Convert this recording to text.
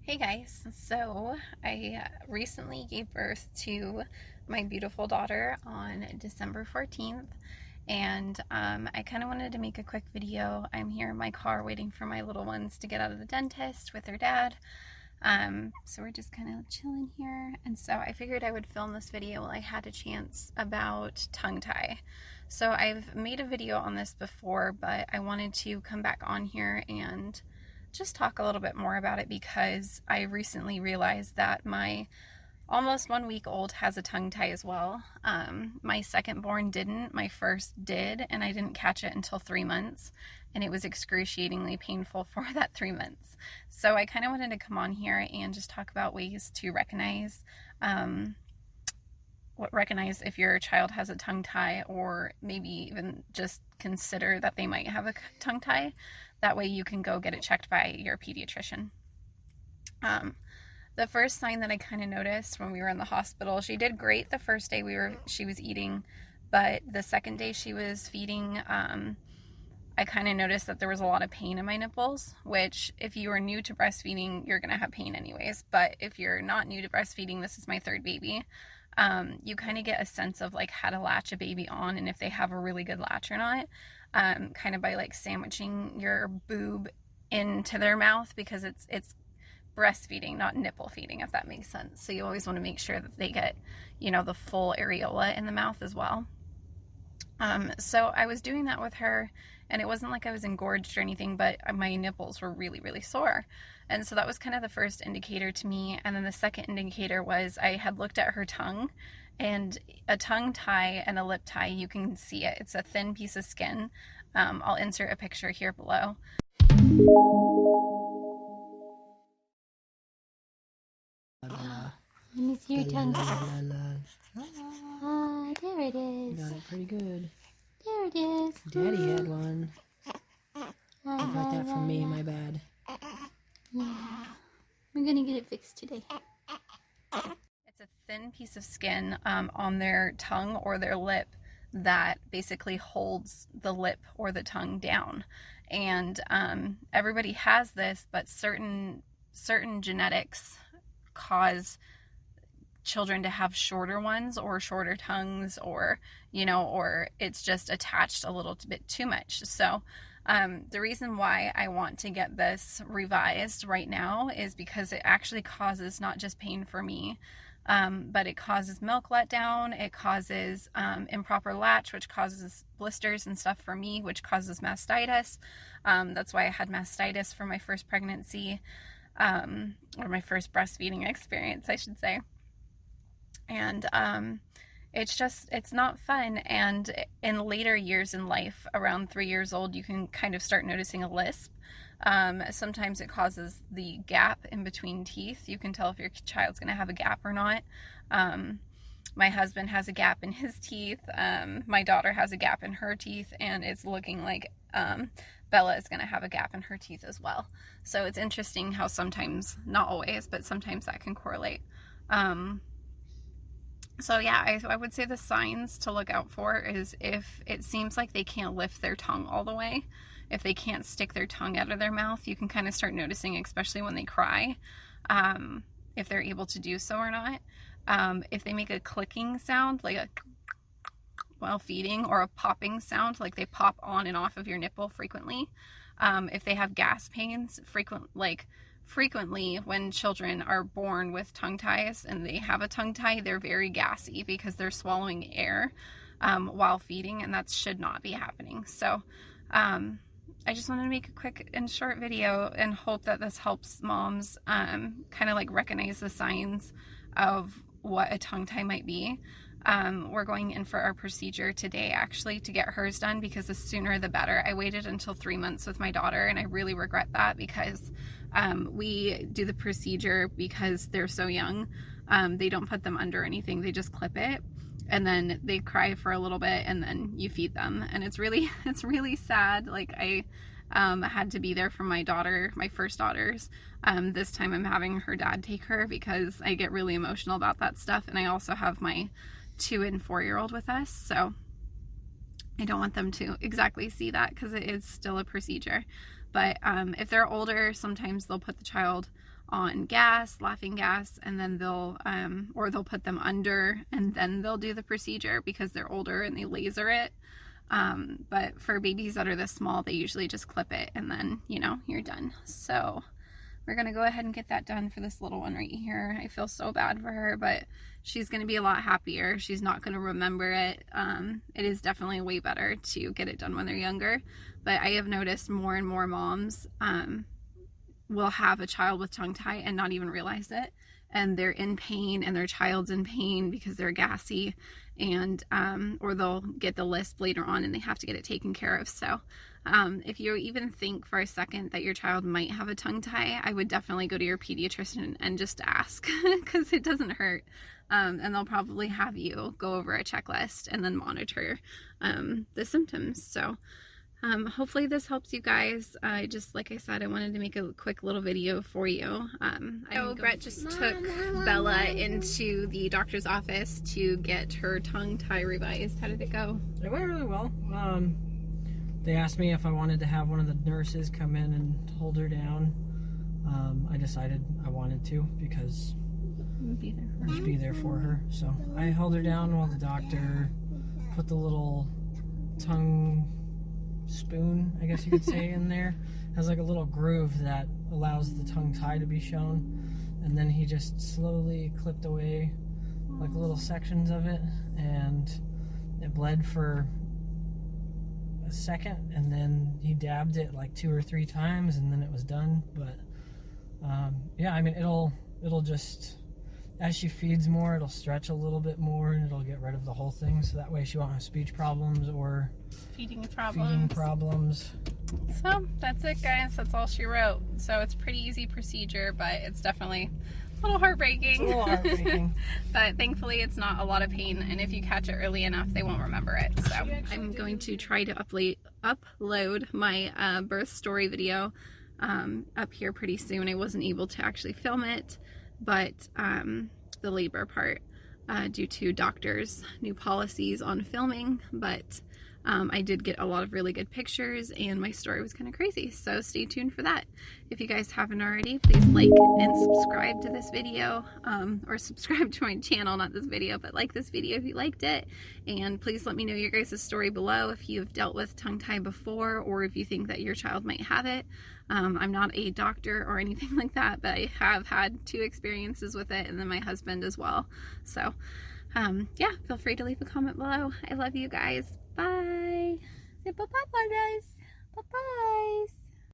Hey guys, so I recently gave birth to my beautiful daughter on December 14th, and I kind of wanted to make a quick video. I'm here in my car waiting for my little ones to get out of the dentist with their dad. So we're just kind of chilling here, and so I figured I would film this video while I had a chance about tongue tie. So I've made a video on this before, but I wanted to come back on here and just talk a little bit more about it because I recently realized that my almost 1 week old has a tongue tie as well. My second born didn't, my first did, and I didn't catch it until 3 months, and it was excruciatingly painful for that 3 months. So I kind of wanted to come on here and just talk about ways to recognize if your child has a tongue tie, or maybe even just consider that they might have a tongue tie. That way you can go get it checked by your pediatrician. The first sign that I kind of noticed when we were in the hospital, she did great the first day she was eating, but the second day she was feeding, I kind of noticed that there was a lot of pain in my nipples, which if you are new to breastfeeding, you're going to have pain anyways. But if you're not new to breastfeeding, this is my third baby, you kind of get a sense of like how to latch a baby on and if they have a really good latch or not, kind of by like sandwiching your boob into their mouth, because it's breastfeeding, not nipple feeding, if that makes sense. So you always want to make sure that they get, the full areola in the mouth as well. So I was doing that with her, and it wasn't like I was engorged or anything, but my nipples were really, really sore. And so that was kind of the first indicator to me. And then the second indicator was I had looked at her tongue, and a tongue tie and a lip tie, you can see it. It's a thin piece of skin. I'll insert a picture here below. Let me see your tongue. Ah, there it is. You got it pretty good. There it is. Daddy had one. I got that from me, my bad. Yeah. I'm gonna get it fixed today. It's a thin piece of skin on their tongue or their lip that basically holds the lip or the tongue down. And everybody has this, but certain genetics cause children to have shorter ones or shorter tongues, or or it's just attached a little bit too much. So the reason why I want to get this revised right now is because it actually causes not just pain for me, but it causes milk letdown, it causes improper latch, which causes blisters and stuff for me, which causes mastitis. That's why I had mastitis for my first pregnancy, or my first breastfeeding experience, I should say. And it's not fun. And in later years in life, around 3 years old, you can kind of start noticing a lisp. Sometimes it causes the gap in between teeth. You can tell if your child's going to have a gap or not. My husband has a gap in his teeth. My daughter has a gap in her teeth, and it's looking like Bella is going to have a gap in her teeth as well. So it's interesting how sometimes, not always, but sometimes that can correlate. So yeah, I would say the signs to look out for is if it seems like they can't lift their tongue all the way, if they can't stick their tongue out of their mouth. You can kind of start noticing, especially when they cry, if they're able to do so or not. If they make a clicking sound, like a while feeding, or a popping sound, like they pop on and off of your nipple frequently. If they have gas pains, frequently when children are born with tongue ties and they have a tongue tie, they're very gassy because they're swallowing air while feeding, and that should not be happening. So I just wanted to make a quick and short video and hope that this helps moms kind of like recognize the signs of what a tongue tie might be. We're going in for our procedure today, actually, to get hers done, because the sooner the better. I waited until 3 months with my daughter, and I really regret that, because we do the procedure because they're so young. They don't put them under anything, they just clip it, and then they cry for a little bit, and then you feed them. And it's really sad. Like, I had to be there for my daughter, my first daughter's. This time I'm having her dad take her because I get really emotional about that stuff, and I also have my 2- and 4-year-old with us, so I don't want them to exactly see that, because it is still a procedure. But if they're older, sometimes they'll put the child on gas, laughing gas, and then they'll put them under and then they'll do the procedure because they're older and they laser it. But for babies that are this small, they usually just clip it and then, you know, you're done. So we're going to go ahead and get that done for this little one right here. I feel so bad for her, but she's going to be a lot happier. She's not going to remember it. It is definitely way better to get it done when they're younger. But I have noticed more and more moms will have a child with tongue tie and not even realize it. And they're in pain and their child's in pain because they're gassy, and or they'll get the lisp later on and they have to get it taken care of. So if you even think for a second that your child might have a tongue tie, I would definitely go to your pediatrician and just ask because it doesn't hurt. And they'll probably have you go over a checklist and then monitor the symptoms. So hopefully this helps you guys. Just like I said, I wanted to make a quick little video for you. Brett just took Bella into the doctor's office to get her tongue tie revised. How did it go? It went really well. They asked me if I wanted to have one of the nurses come in and hold her down. I decided I wanted to because I'd just be there for her. So I held her down while the doctor put the little tongue spoon, I guess you could say, in there. It has like a little groove that allows the tongue tie to be shown, and then he just slowly clipped away like little sections of it, and it bled for a second, and then he dabbed it like 2 or 3 times, and then it was done. But yeah, I mean, it'll just, as she feeds more, it'll stretch a little bit more and it'll get rid of the whole thing, so that way she won't have speech problems or feeding problems. So that's it, guys. That's all she wrote. So it's a pretty easy procedure, but it's definitely a little heartbreaking. It's a little heartbreaking. But thankfully it's not a lot of pain, and if you catch it early enough, they won't remember it. So I'm going to try to upload my birth story video up here pretty soon. I wasn't able to actually film it, but the labor part due to doctors' new policies on filming, but I did get a lot of really good pictures and my story was kind of crazy, so stay tuned for that. If you guys haven't already, please like and subscribe to this video, or subscribe to my channel, not this video, but like this video if you liked it. And please let me know your guys' story below if you've dealt with tongue tie before, or if you think that your child might have it. I'm not a doctor or anything like that, but I have had 2 experiences with it, and then my husband as well. So yeah, feel free to leave a comment below. I love you guys. Bye. Say bye-bye, guys.